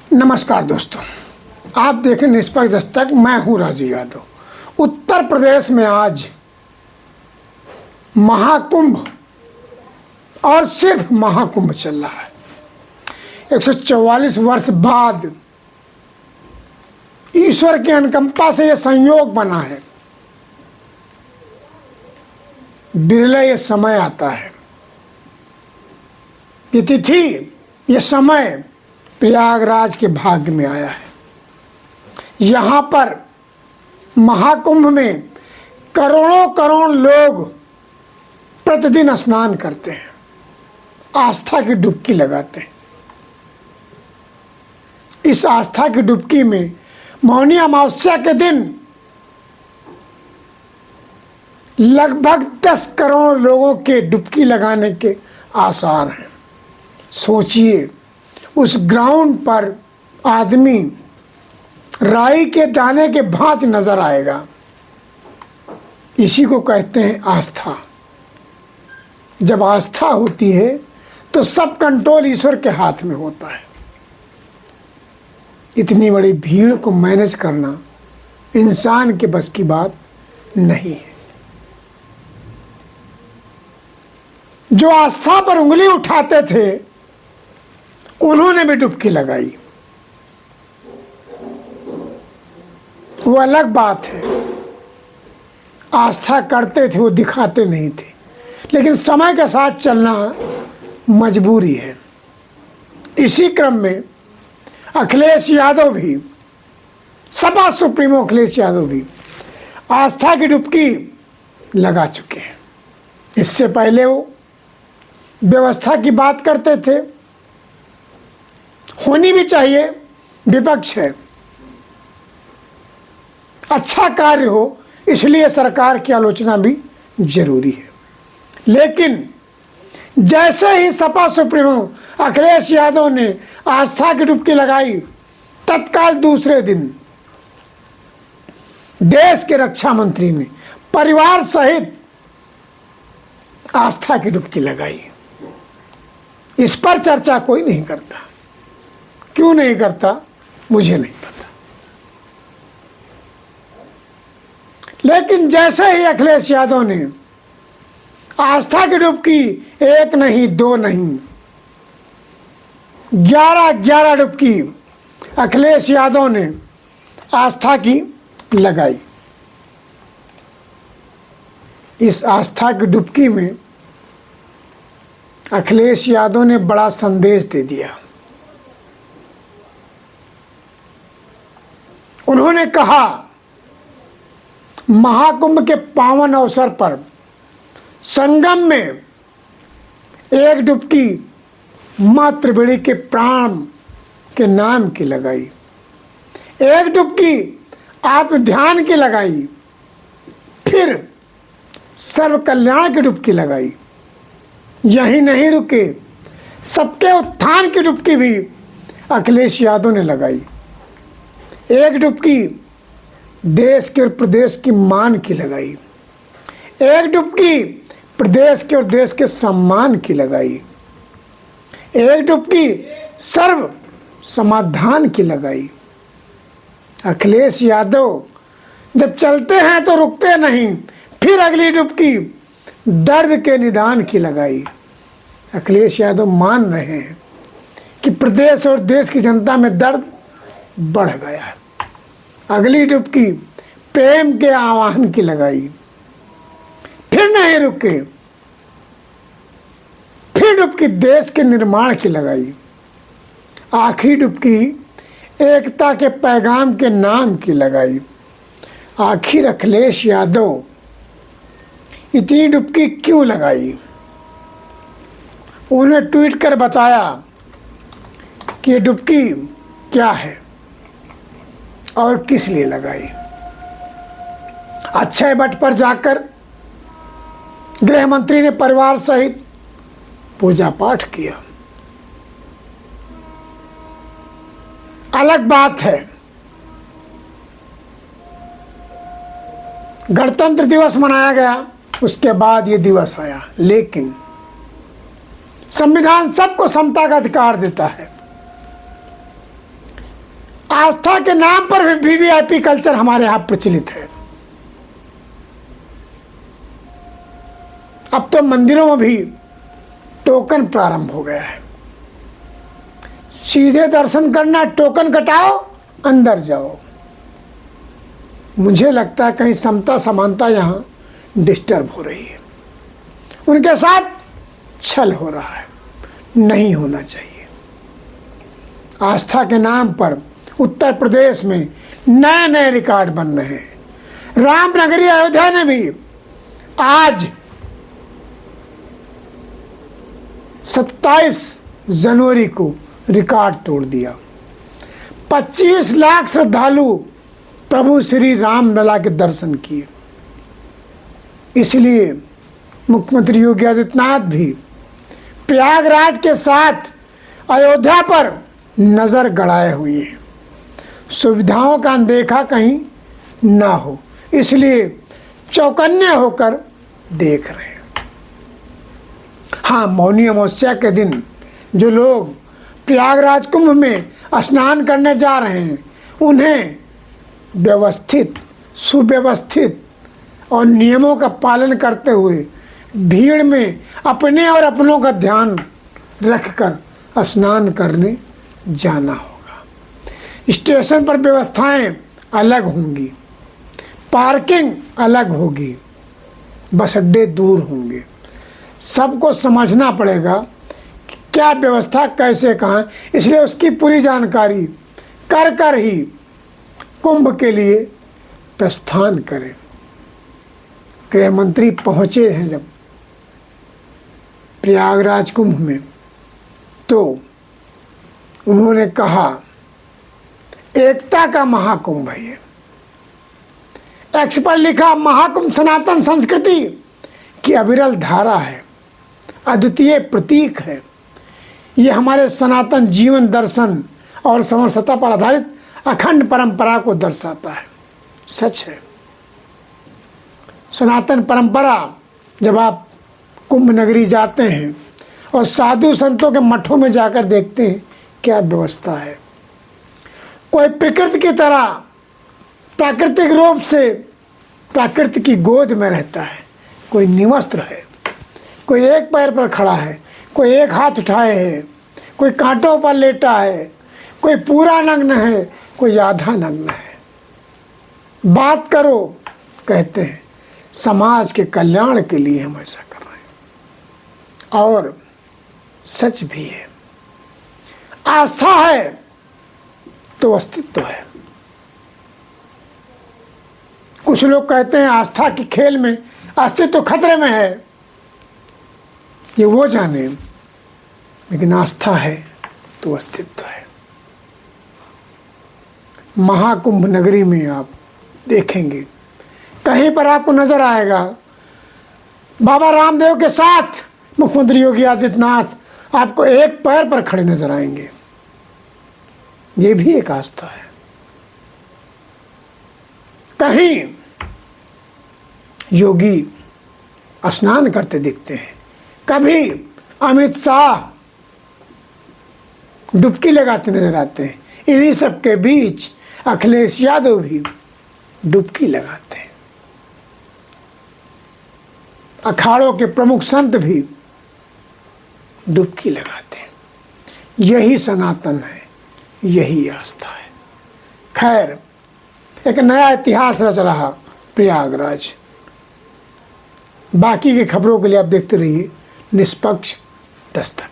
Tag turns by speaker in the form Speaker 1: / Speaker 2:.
Speaker 1: नमस्कार दोस्तों, आप देखें निष्पक्ष दस्तक। मैं हूं राजू यादव। उत्तर प्रदेश में आज महाकुंभ और सिर्फ महाकुंभ चल रहा है। 144 वर्ष बाद ईश्वर की अनुकंपा से यह संयोग बना है। बिरले ये समय आता है, ये तिथि, ये समय प्रयागराज के भाग्य में आया है। यहाँ पर महाकुंभ में करोड़ों करोड़ लोग प्रतिदिन स्नान करते हैं, आस्था की डुबकी लगाते हैं। इस आस्था की डुबकी में मौनी अमावस्या के दिन लगभग 10 करोड़ लोगों के डुबकी लगाने के आसार हैं। सोचिए, उस ग्राउंड पर आदमी राई के दाने के भांति नजर आएगा। इसी को कहते हैं आस्था। जब आस्था होती है तो सब कंट्रोल ईश्वर के हाथ में होता है। इतनी बड़ी भीड़ को मैनेज करना इंसान के बस की बात नहीं है। जो आस्था पर उंगली उठाते थे उन्होंने भी डुबकी लगाई। वो अलग बात है, आस्था करते थे, वो दिखाते नहीं थे, लेकिन समय के साथ चलना मजबूरी है। इसी क्रम में अखिलेश यादव भी, सपा सुप्रीमो अखिलेश यादव भी आस्था की डुबकी लगा चुके हैं। इससे पहले वो व्यवस्था की बात करते थे, होनी भी चाहिए, विपक्ष है, अच्छा कार्य हो इसलिए सरकार की आलोचना भी जरूरी है। लेकिन जैसे ही सपा सुप्रीमो अखिलेश यादव ने आस्था की डुबकी लगाई, तत्काल दूसरे दिन देश के रक्षा मंत्री ने परिवार सहित आस्था की डुबकी लगाई। इस पर चर्चा कोई नहीं करता। क्यों नहीं करता मुझे नहीं पता। लेकिन जैसे ही अखिलेश यादव ने आस्था की डुबकी, एक नहीं, दो नहीं, 11 डुबकी अखिलेश यादव ने आस्था की लगाई। इस आस्था की डुबकी में अखिलेश यादव ने बड़ा संदेश दे दिया। उन्होंने कहा, महाकुंभ के पावन अवसर पर संगम में एक डुबकी माँ त्रिवेणी के प्राण के नाम की लगाई, एक डुबकी आत्म ध्यान की लगाई, फिर सर्व कल्याण की डुबकी लगाई। यही नहीं रुके, सबके उत्थान की डुबकी भी अखिलेश यादव ने लगाई। एक डुबकी देश के और प्रदेश की मान की लगाई, एक डुबकी प्रदेश के और देश के सम्मान की लगाई, एक डुबकी सर्व समाधान की लगाई। अखिलेश यादव जब चलते हैं तो रुकते नहीं, फिर अगली डुबकी दर्द के निदान की लगाई। अखिलेश यादव मान रहे हैं कि प्रदेश और देश की जनता में दर्द बढ़ गया है। अगली डुबकी प्रेम के आह्वान की लगाई, फिर नहीं रुके, फिर डुबकी देश के निर्माण की लगाई। आखिरी डुबकी एकता के पैगाम के नाम की लगाई। आखिर अखिलेश यादव इतनी डुबकी क्यों लगाई? उन्हें ट्वीट कर बताया कि ये डुबकी क्या है और किस लिए लगाई। अक्षय वट पर जाकर गृह मंत्री ने परिवार सहित पूजा पाठ किया। अलग बात है, गणतंत्र दिवस मनाया गया, उसके बाद ये दिवस आया, लेकिन संविधान सबको समता का अधिकार देता है। आस्था के नाम पर भी वीवीआईपी कल्चर हमारे यहाँ प्रचलित है। अब तो मंदिरों में भी टोकन प्रारंभ हो गया है। सीधे दर्शन करना, टोकन कटाओ, अंदर जाओ। मुझे लगता है कहीं समता समानता यहाँ डिस्टर्ब हो रही है, उनके साथ छल हो रहा है, नहीं होना चाहिए। आस्था के नाम पर उत्तर प्रदेश में नए नए रिकॉर्ड बन रहे हैं। रामनगरी अयोध्या ने भी आज 27 जनवरी को रिकॉर्ड तोड़ दिया। 25 लाख श्रद्धालु प्रभु श्री राम लला के दर्शन किए। इसलिए मुख्यमंत्री योगी आदित्यनाथ भी प्रयागराज के साथ अयोध्या पर नजर गड़ाए हुए हैं। सुविधाओं का अनदेखा कहीं ना हो, इसलिए चौकन्ने होकर देख रहे हैं। हाँ, मौनी अमावस्या के दिन जो लोग प्रयागराज कुंभ में स्नान करने जा रहे हैं, उन्हें व्यवस्थित, सुव्यवस्थित और नियमों का पालन करते हुए भीड़ में अपने और अपनों का ध्यान रखकर स्नान करने जाना होगा। स्टेशन पर व्यवस्थाएं अलग होंगी, पार्किंग अलग होगी, बस अड्डे दूर होंगे। सबको समझना पड़ेगा कि क्या व्यवस्था कैसे कहाँ, इसलिए उसकी पूरी जानकारी कर ही कुंभ के लिए प्रस्थान करें। गृह मंत्री पहुंचे हैं जब प्रयागराज कुंभ में, तो उन्होंने कहा एकता का महाकुंभ है ये। एक्स पर लिखा महाकुंभ सनातन संस्कृति की अविरल धारा है, अद्वितीय प्रतीक है। ये हमारे सनातन जीवन दर्शन और समरसता पर आधारित अखंड परंपरा को दर्शाता है। सच है, सनातन परंपरा, जब आप कुंभ नगरी जाते हैं और साधु संतों के मठों में जाकर देखते हैं क्या व्यवस्था है। कोई प्रकृति की तरह प्राकृतिक रूप से प्रकृति की गोद में रहता है, कोई निवस्त्र है, कोई एक पैर पर खड़ा है, कोई एक हाथ उठाए है, कोई कांटों पर लेटा है, कोई पूरा नग्न है, कोई आधा नग्न है। बात करो, कहते हैं समाज के कल्याण के लिए हम ऐसा कर रहे हैं, और सच भी है। आस्था है तो अस्तित्व है। कुछ लोग कहते हैं आस्था के खेल में अस्तित्व खतरे में है, ये वो जाने, लेकिन आस्था है तो अस्तित्व है। महाकुंभ नगरी में आप देखेंगे, कहीं पर आपको नजर आएगा बाबा रामदेव के साथ मुख्यमंत्री योगी आदित्यनाथ आपको एक पैर पर खड़े नजर आएंगे। ये भी एक आस्था है। कहीं योगी स्नान करते दिखते हैं, कभी अमित शाह डुबकी लगाते नजर आते हैं। इन्हीं सब के बीच अखिलेश यादव भी डुबकी लगाते हैं। अखाड़ों के प्रमुख संत भी डुबकी लगाते हैं। यही सनातन है, यही आस्था है। खैर, एक नया इतिहास रच रहा प्रयागराज। बाकी की खबरों के लिए आप देखते रहिए निष्पक्ष दस्तक।